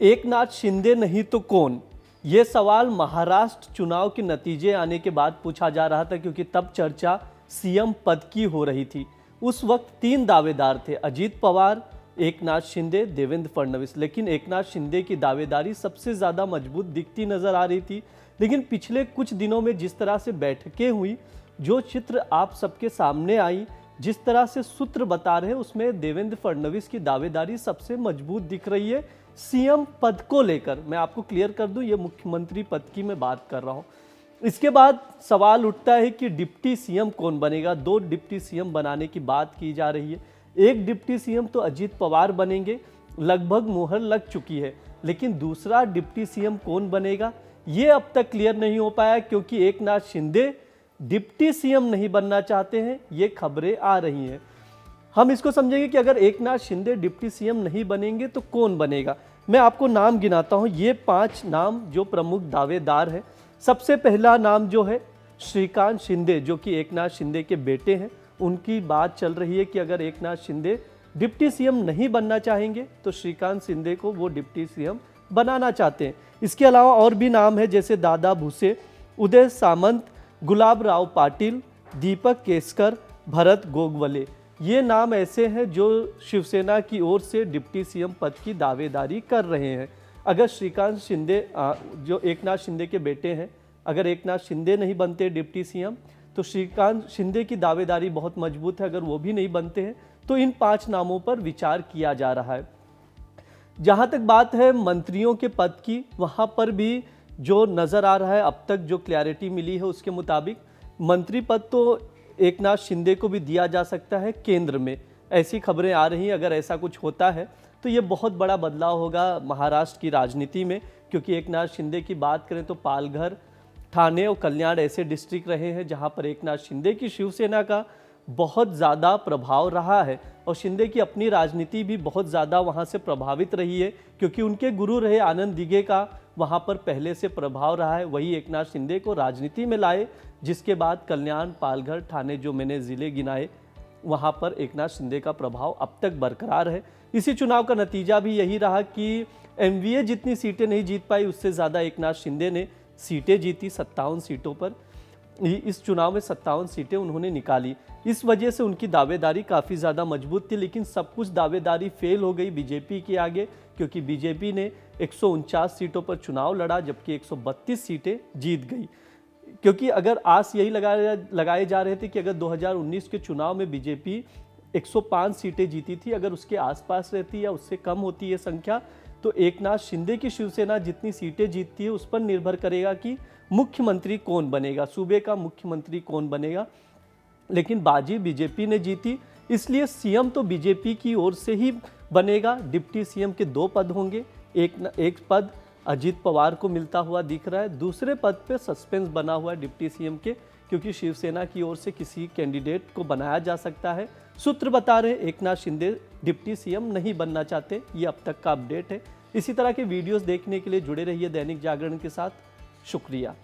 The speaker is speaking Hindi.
एकनाथ शिंदे नहीं तो कौन? ये सवाल महाराष्ट्र चुनाव के नतीजे आने के बाद पूछा जा रहा था, क्योंकि तब चर्चा सीएम पद की हो रही थी। उस वक्त 3 दावेदार थे, अजीत पवार, एकनाथ शिंदे, देवेंद्र फडणवीस। लेकिन एकनाथ शिंदे की दावेदारी सबसे ज़्यादा मजबूत दिखती नजर आ रही थी। लेकिन पिछले कुछ दिनों में जिस तरह से बैठकें हुई, जो चित्र आप सबके सामने आई, जिस तरह से सूत्र बता रहे हैं, उसमें देवेंद्र फडणवीस की दावेदारी सबसे मजबूत दिख रही है सीएम पद को लेकर। मैं आपको क्लियर कर दूं, ये मुख्यमंत्री पद की मैं बात कर रहा हूं। इसके बाद सवाल उठता है कि डिप्टी सीएम कौन बनेगा। 2 डिप्टी सीएम बनाने की बात की जा रही है। एक डिप्टी सीएम तो अजीत पवार बनेंगे, लगभग मुहर लग चुकी है। लेकिन दूसरा डिप्टी सीएम कौन बनेगा, ये अब तक क्लियर नहीं हो पाया, क्योंकि एकनाथ शिंदे डिप्टी सीएम नहीं बनना चाहते हैं, ये खबरें आ रही हैं। हम इसको समझेंगे कि अगर एकनाथ शिंदे डिप्टी सीएम नहीं बनेंगे तो कौन बनेगा। मैं आपको नाम गिनाता हूं, ये 5 नाम जो प्रमुख दावेदार हैं। सबसे पहला नाम जो है श्रीकांत शिंदे, जो कि एकनाथ शिंदे के बेटे हैं। उनकी बात चल रही है कि अगर एकनाथ शिंदे डिप्टी सीएम नहीं बनना चाहेंगे तो श्रीकांत शिंदे को वो डिप्टी सीएम बनाना चाहते हैं। इसके अलावा और भी नाम है, जैसे दादा भूसे, उदय सामंत, गुलाब राव पाटिल, दीपक केसकर, भरत गोगवले। ये नाम ऐसे हैं जो शिवसेना की ओर से डिप्टी सीएम पद की दावेदारी कर रहे हैं। अगर श्रीकांत शिंदे जो एकनाथ शिंदे के बेटे हैं, अगर एकनाथ शिंदे नहीं बनते डिप्टी सीएम तो श्रीकांत शिंदे की दावेदारी बहुत मजबूत है। अगर वो भी नहीं बनते हैं तो इन 5 नामों पर विचार किया जा रहा है। जहां तक बात है मंत्रियों के पद की, वहां पर भी जो नज़र आ रहा है, अब तक जो क्लैरिटी मिली है उसके मुताबिक मंत्री पद तो एकनाथ शिंदे को भी दिया जा सकता है केंद्र में। ऐसी खबरें आ रही हैं। अगर ऐसा कुछ होता है तो ये बहुत बड़ा बदलाव होगा महाराष्ट्र की राजनीति में, क्योंकि एकनाथ शिंदे की बात करें तो पालघर, ठाणे और कल्याण ऐसे डिस्ट्रिक्ट रहे हैं जहां पर एकनाथ शिंदे की शिवसेना का बहुत ज़्यादा प्रभाव रहा है, और शिंदे की अपनी राजनीति भी बहुत ज़्यादा वहां से प्रभावित रही है, क्योंकि उनके गुरु रहे आनंद दिघे का वहां पर पहले से प्रभाव रहा है। वही एकनाथ शिंदे को राजनीति में लाए, जिसके बाद कल्याण, पालघर, ठाणे जो मैंने ज़िले गिनाए, वहां पर एकनाथ शिंदे का प्रभाव अब तक बरकरार है। इसी चुनाव का नतीजा भी यही रहा कि एमवीए जितनी सीटें नहीं जीत पाई, उससे ज़्यादा एकनाथ शिंदे ने सीटें जीती। 57 सीटों पर इस चुनाव में 57 सीटें उन्होंने निकाली। इस वजह से उनकी दावेदारी काफ़ी ज़्यादा मजबूत थी। लेकिन सब कुछ दावेदारी फेल हो गई बीजेपी के आगे, क्योंकि बीजेपी ने 149 सीटों पर चुनाव लड़ा, जबकि 132 सीटें जीत गई। क्योंकि अगर आस यही लगाए जा रहे थे कि अगर 2019 के चुनाव में बीजेपी 105 सीटें जीती थी, अगर उसके आसपास रहती या उससे कम होती है संख्या, तो एकनाथ शिंदे की शिवसेना जितनी सीटें जीतती है उस पर निर्भर करेगा कि मुख्यमंत्री कौन बनेगा, सूबे का मुख्यमंत्री कौन बनेगा। लेकिन बाजी बीजेपी ने जीती, इसलिए सीएम तो बीजेपी की ओर से ही बनेगा। डिप्टी सीएम के 2 पद होंगे। एक पद अजीत पवार को मिलता हुआ दिख रहा है, दूसरे पद पे सस्पेंस बना हुआ है डिप्टी सीएम के, क्योंकि शिवसेना की ओर से किसी कैंडिडेट को बनाया जा सकता है। सूत्र बता रहे एकनाथ शिंदे डिप्टी सीएम नहीं बनना चाहते। ये अब तक का अपडेट है। इसी तरह के वीडियोस देखने के लिए जुड़े रहिए दैनिक जागरण के साथ। शुक्रिया।